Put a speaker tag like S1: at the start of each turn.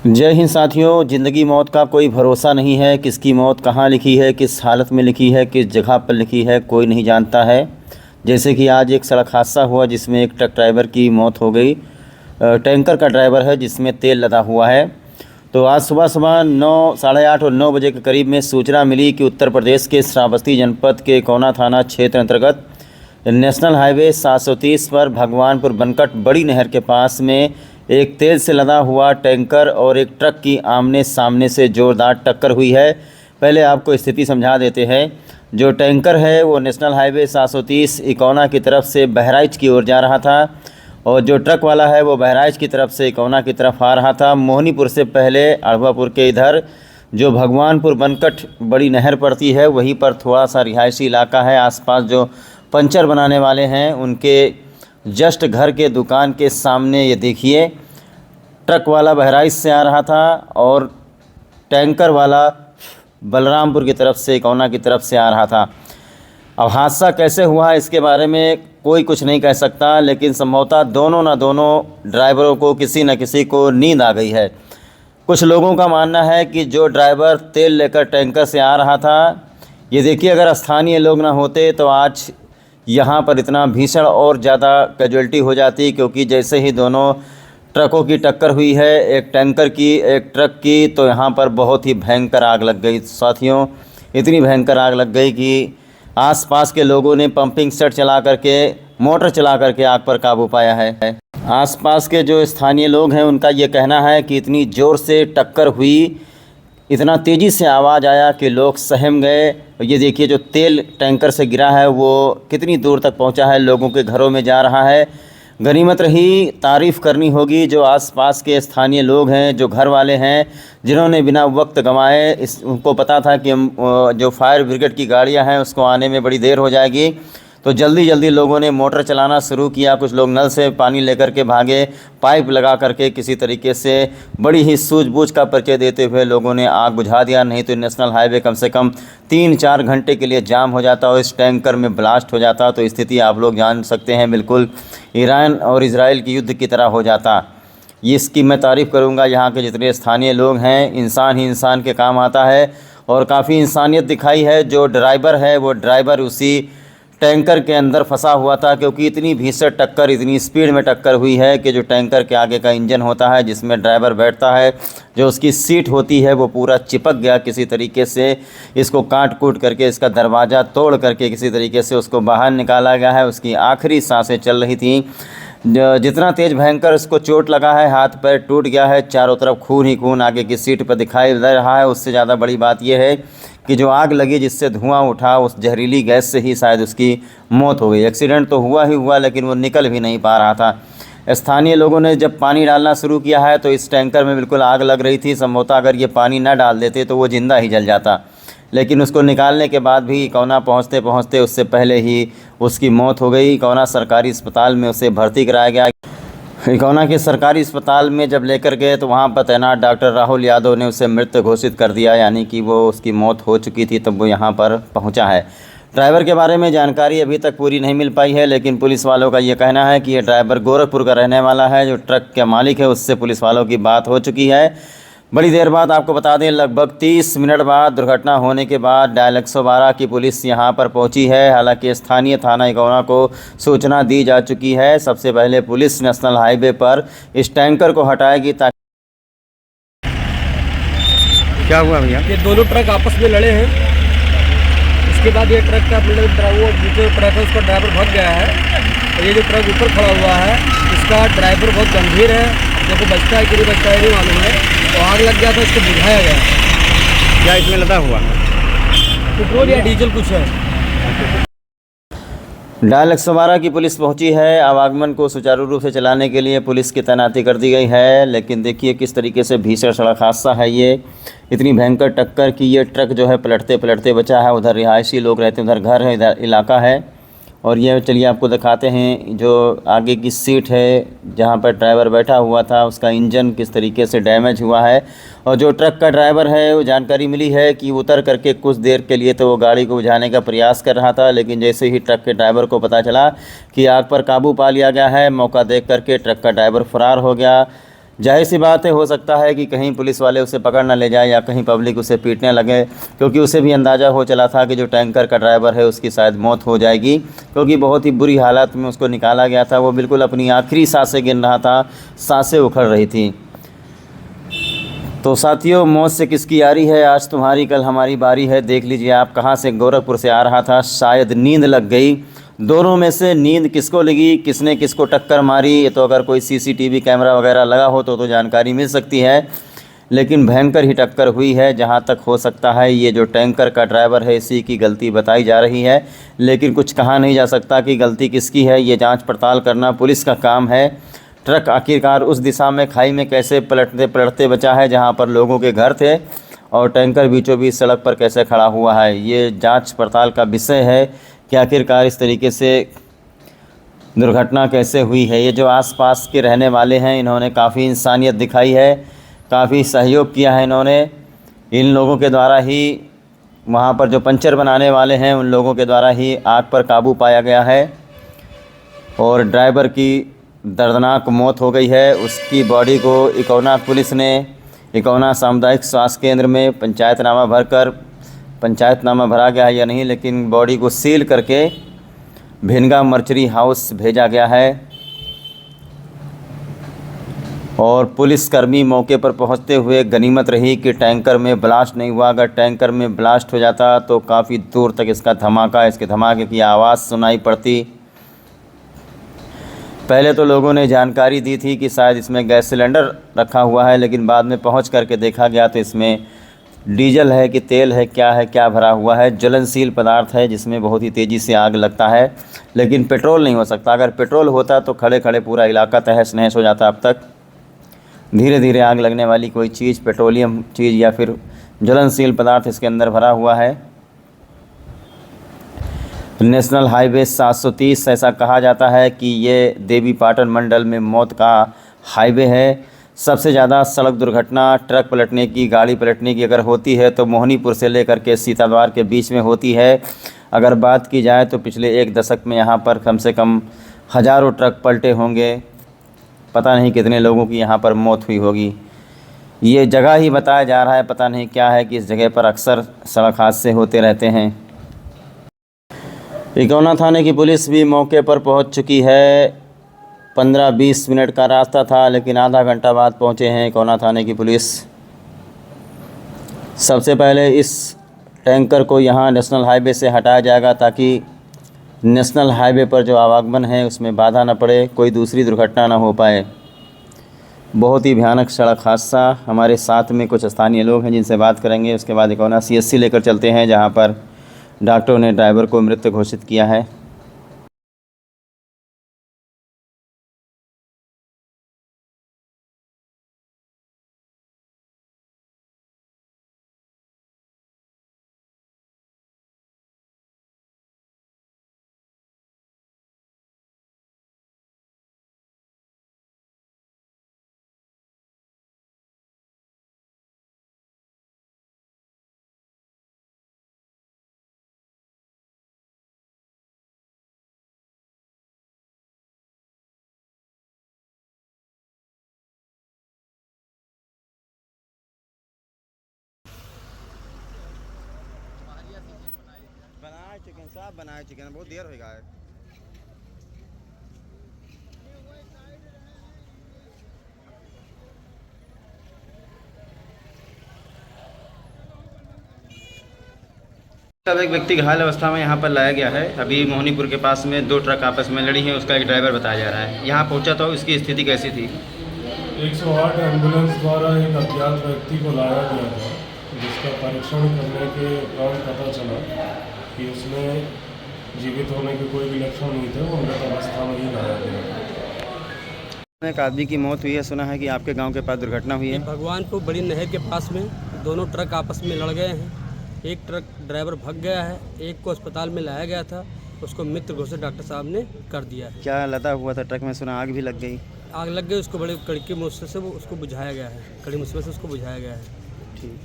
S1: जय हिंद साथियों। ज़िंदगी मौत का कोई भरोसा नहीं है। किसकी मौत कहाँ लिखी है, किस हालत में लिखी है, किस जगह पर लिखी है, कोई नहीं जानता है। जैसे कि आज एक सड़क हादसा हुआ जिसमें एक ट्रक ड्राइवर की मौत हो गई। टैंकर का ड्राइवर है जिसमें तेल लदा हुआ है। तो आज सुबह सुबह 9, साढ़े 8 और 9 बजे के करीब में सूचना मिली कि उत्तर प्रदेश के श्रावस्ती जनपद के कोना थाना क्षेत्र अंतर्गत नेशनल हाईवे 730 पर भगवानपुर बनकट बड़ी नहर के पास में एक तेल से लदा हुआ टैंकर और एक ट्रक की आमने सामने से जोरदार टक्कर हुई है। पहले आपको स्थिति समझा देते हैं। जो टैंकर है वो नेशनल हाईवे 730 इकौना की तरफ से बहराइच की ओर जा रहा था और जो ट्रक वाला है वो बहराइच की तरफ से इकौना की तरफ आ रहा था। मोहनीपुर से पहले अड़वापुर के इधर जो भगवानपुर बनकट बड़ी नहर पड़ती है वहीं पर थोड़ा सा रिहायशी इलाका है। आसपास जो पंचर बनाने वाले हैं उनके जस्ट घर के दुकान के सामने ये देखिए ट्रक वाला बहराइच से आ रहा था और टैंकर वाला बलरामपुर की तरफ से इकौना की तरफ से आ रहा था। अब हादसा कैसे हुआ इसके बारे में कोई कुछ नहीं कह सकता, लेकिन संभवतः दोनों ड्राइवरों को किसी न किसी को नींद आ गई है। कुछ लोगों का मानना है कि जो ड्राइवर तेल लेकर टैंकर से आ रहा था, ये देखिए अगर स्थानीय लोग ना होते तो आज यहाँ पर इतना भीषण और ज़्यादा कैजुअल्टी हो जाती, क्योंकि जैसे ही दोनों ट्रकों की टक्कर हुई है, एक टैंकर की एक ट्रक की, तो यहाँ पर बहुत ही भयंकर आग लग गई। साथियों, इतनी भयंकर आग लग गई कि आसपास के लोगों ने पंपिंग सेट चला करके, मोटर चला करके आग पर काबू पाया है। आसपास के जो स्थानीय लोग हैं उनका ये कहना है कि इतनी ज़ोर से टक्कर हुई, इतना तेज़ी से आवाज़ आया कि लोग सहम गए। ये देखिए जो तेल टैंकर से गिरा है वो कितनी दूर तक पहुंचा है, लोगों के घरों में जा रहा है। गनीमत रही, तारीफ़ करनी होगी जो आसपास के स्थानीय लोग हैं, जो घर वाले हैं, जिन्होंने बिना वक्त गंवाए उनको पता था कि जो फायर ब्रिगेड की गाड़ियां हैं उसको आने में बड़ी देर हो जाएगी, तो जल्दी जल्दी लोगों ने मोटर चलाना शुरू किया। कुछ लोग नल से पानी लेकर के भागे, पाइप लगा करके किसी तरीके से बड़ी ही सूझबूझ का परिचय देते हुए लोगों ने आग बुझा दिया। नहीं तो नेशनल हाईवे कम से कम 3-4 घंटे के लिए जाम हो जाता और इस टैंकर में ब्लास्ट हो जाता। तो स्थिति आप लोग जान सकते हैं, बिल्कुल ईरान और इजराइल के युद्ध की तरह हो जाता। इसकी मैं तारीफ़ करूँगा, यहाँ के जितने स्थानीय लोग हैं, इंसान ही इंसान के काम आता है और काफ़ी इंसानियत दिखाई है। जो ड्राइवर है वो ड्राइवर उसी टैंकर के अंदर फंसा हुआ था, क्योंकि इतनी भीषण टक्कर, इतनी स्पीड में टक्कर हुई है कि जो टैंकर के आगे का इंजन होता है जिसमें ड्राइवर बैठता है, जो उसकी सीट होती है वो पूरा चिपक गया किसी तरीके से। इसको काट कूट करके, इसका दरवाज़ा तोड़ करके किसी तरीके से उसको बाहर निकाला गया है। उसकी आखिरी सांसें चल रही थीं। जितना तेज़ भयंकर उसको चोट लगा है, हाथ पैर टूट गया है, चारों तरफ खून ही खून आगे की सीट पर दिखाई दे रहा है। उससे ज़्यादा बड़ी बात यह है कि जो आग लगी, जिससे धुआं उठा, उस जहरीली गैस से ही शायद उसकी मौत हो गई। एक्सीडेंट तो हुआ ही हुआ, लेकिन वो निकल भी नहीं पा रहा था। स्थानीय लोगों ने जब पानी डालना शुरू किया है तो इस टैंकर में बिल्कुल आग लग रही थी। संभवतः अगर ये पानी न डाल देते तो वो ज़िंदा ही जल जाता, लेकिन उसको निकालने के बाद भी इकौना पहुँचते पहुँचते उससे पहले ही उसकी मौत हो गई। इकौना सरकारी अस्पताल में उसे भर्ती कराया गया। इकौना के सरकारी अस्पताल में जब लेकर गए तो वहाँ पर तैनात डॉक्टर राहुल यादव ने उसे मृत घोषित कर दिया, यानी कि वो उसकी मौत हो चुकी थी तब वो यहाँ पर पहुँचा है। ड्राइवर के बारे में जानकारी अभी तक पूरी नहीं मिल पाई है, लेकिन पुलिस वालों का ये कहना है कि ये ड्राइवर गोरखपुर का रहने वाला है। जो ट्रक का मालिक है उससे पुलिस वालों की बात हो चुकी है। बड़ी देर बाद, आपको बता दें लगभग 30 मिनट बाद दुर्घटना होने के बाद डायल 112 की पुलिस यहां पर पहुंची है। हालांकि स्थानीय थाना इकौना को सूचना दी जा चुकी है। सबसे पहले पुलिस नेशनल हाईवे पर इस टैंकर को हटाएगी ताकि। क्या हुआ भैया?
S2: ये दोनों ट्रक आपस में लड़े हैं। इसके बाद ये ट्रक का वो जो ट्रक है उसका ड्राइवर भाग गया है और ये जो ट्रक ऊपर खड़ा हुआ है इसका ड्राइवर बहुत गंभीर है। देखो बचता है कि नहीं बचता है नहीं मालूम है। तो आग लग गया था, इसको बुझाया गया।
S1: क्या इसमें लदा हुआ?
S2: पेट्रोल या डीजल कुछ है।
S1: डायल 112 की पुलिस पहुंची है। आवागमन को सुचारू रूप से चलाने के लिए पुलिस की तैनाती कर दी गई है। लेकिन देखिए किस तरीके से भीषण सड़क हादसा है ये। इतनी भयंकर टक्कर की ये ट्रक जो है पलटते पलटते बचा है। उधर रिहायशी लोग रहते हैं, उधर घर है, इधर इलाका है। और ये चलिए आपको दिखाते हैं जो आगे की सीट है जहाँ पर ड्राइवर बैठा हुआ था, उसका इंजन किस तरीके से डैमेज हुआ है। और जो ट्रक का ड्राइवर है वो जानकारी मिली है कि उतर करके कुछ देर के लिए तो वो गाड़ी को बुझाने का प्रयास कर रहा था, लेकिन जैसे ही ट्रक के ड्राइवर को पता चला कि आग पर काबू पा लिया गया है, मौका देख करके ट्रक का ड्राइवर फरार हो गया। जाहिर सी बात है, हो सकता है कि कहीं पुलिस वाले उसे पकड़ ना ले जाए या कहीं पब्लिक उसे पीटने लगे, क्योंकि उसे भी अंदाज़ा हो चला था कि जो टैंकर का ड्राइवर है उसकी शायद मौत हो जाएगी, क्योंकि बहुत ही बुरी हालत में उसको निकाला गया था। वो बिल्कुल अपनी आखिरी सांसें गिन रहा था, सांसें उखड़ रही थी। तो साथियों, मौत से किसकी यारी है, आज तुम्हारी कल हमारी बारी है। देख लीजिए आप, कहाँ से गोरखपुर से आ रहा था, शायद नींद लग गई। दोनों में से नींद किसको लगी, किसने किसको टक्कर मारी, ये तो अगर कोई सीसीटीवी कैमरा वगैरह लगा हो तो जानकारी मिल सकती है, लेकिन भयंकर ही टक्कर हुई है। जहाँ तक हो सकता है ये जो टैंकर का ड्राइवर है इसी की गलती बताई जा रही है, लेकिन कुछ कहा नहीं जा सकता कि गलती किसकी है। ये जांच पड़ताल करना पुलिस का काम है। ट्रक आखिरकार उस दिशा में खाई में कैसे पलटते बचा है जहाँ पर लोगों के घर थे, और टैंकर बीचों बीच सड़क पर कैसे खड़ा हुआ है, ये जांच पड़ताल का विषय है कि आखिरकार इस तरीके से दुर्घटना कैसे हुई है। ये जो आसपास के रहने वाले हैं इन्होंने काफ़ी इंसानियत दिखाई है, काफ़ी सहयोग किया है इन्होंने। इन लोगों के द्वारा ही, वहाँ पर जो पंचर बनाने वाले हैं उन लोगों के द्वारा ही आग पर काबू पाया गया है, और ड्राइवर की दर्दनाक मौत हो गई है। उसकी बॉडी को इकौना पुलिस ने इकौना सामुदायिक स्वास्थ्य केंद्र में पंचायतनामा भरा गया है या नहीं, लेकिन बॉडी को सील करके भिनगा मर्चरी हाउस भेजा गया है। और पुलिसकर्मी मौके पर पहुंचते हुए गनीमत रही कि टैंकर में ब्लास्ट नहीं हुआ। अगर टैंकर में ब्लास्ट हो जाता तो काफ़ी दूर तक इसके धमाके की आवाज़ सुनाई पड़ती। पहले तो लोगों ने जानकारी दी थी कि शायद इसमें गैस सिलेंडर रखा हुआ है, लेकिन बाद में पहुंच करके देखा गया तो इसमें डीजल है कि तेल है, क्या भरा हुआ है। ज्वलनशील पदार्थ है जिसमें बहुत ही तेज़ी से आग लगता है, लेकिन पेट्रोल नहीं हो सकता। अगर पेट्रोल होता तो खड़े खड़े पूरा इलाका तहस नहस हो जाता। अब तक धीरे धीरे आग लगने वाली कोई चीज़, पेट्रोलियम चीज़ या फिर ज्वलनशील पदार्थ इसके अंदर भरा हुआ है। नेशनल हाईवे 730 ऐसा कहा जाता है कि ये देवीपाटन मंडल में मौत का हाईवे है। सबसे ज़्यादा सड़क दुर्घटना ट्रक पलटने की, गाड़ी पलटने की अगर होती है तो मोहनीपुर से लेकर के सीताद्वार के बीच में होती है। अगर बात की जाए तो पिछले एक दशक में यहाँ पर कम से कम हज़ारों ट्रक पलटे होंगे। पता नहीं कितने लोगों की यहाँ पर मौत हुई होगी। ये जगह ही बताया जा रहा है, पता नहीं क्या है कि इस जगह पर अक्सर सड़क हादसे होते रहते हैं। इकौना थाने की पुलिस भी मौके पर पहुंच चुकी है। 15-20 मिनट का रास्ता था, लेकिन आधा घंटा बाद पहुंचे हैं इकौना थाने की पुलिस। सबसे पहले इस टैंकर को यहां नेशनल हाईवे से हटाया जाएगा, ताकि नेशनल हाईवे पर जो आवागमन है उसमें बाधा न पड़े, कोई दूसरी दुर्घटना न हो पाए। बहुत ही भयानक सड़क हादसा। हमारे साथ में कुछ स्थानीय लोग हैं जिनसे बात करेंगे, उसके बाद इकौना CSC लेकर चलते हैं जहाँ पर डॉक्टरों ने ड्राइवर को मृत घोषित किया है। बनाए चिकन बहुत देर होगा। तब एक व्यक्ति घायल अवस्था में यहाँ पर लाया गया है। अभी मोहनीपुर के पास में 2 ट्रक आपस में लड़ी हैं, उसका एक ड्राइवर बताया जा रहा है। यहाँ पहुँचा तो उसकी स्थिति कैसी थी?
S3: 108 एम्बुलेंस द्वारा एक अज्ञात व्यक्ति को लाया गया था, जिसका परीक्षण करने के उपरांत पता चला कि उसमें जीवित होने के कोई भी लक्षण नहीं थे, वो मृत अवस्था में ही लाया गया।
S1: एक आदमी की मौत हुई है, सुना है कि आपके गांव के पास दुर्घटना हुई है।
S2: भगवानपुर बड़ी नहर के पास में दोनों ट्रक आपस में लड़ गए हैं। एक ट्रक ड्राइवर भाग गया है, एक को अस्पताल में लाया गया था, उसको मृत घोषित डॉक्टर साहब ने कर दिया है।
S1: क्या लदा हुआ था ट्रक में? सुना आग भी लग गई।
S2: आग लग गई, उसको बड़े कड़ी की मुश्किल से उसको बुझाया गया है, कड़ी मुश्किल से उसको बुझाया गया है।
S1: ठीक।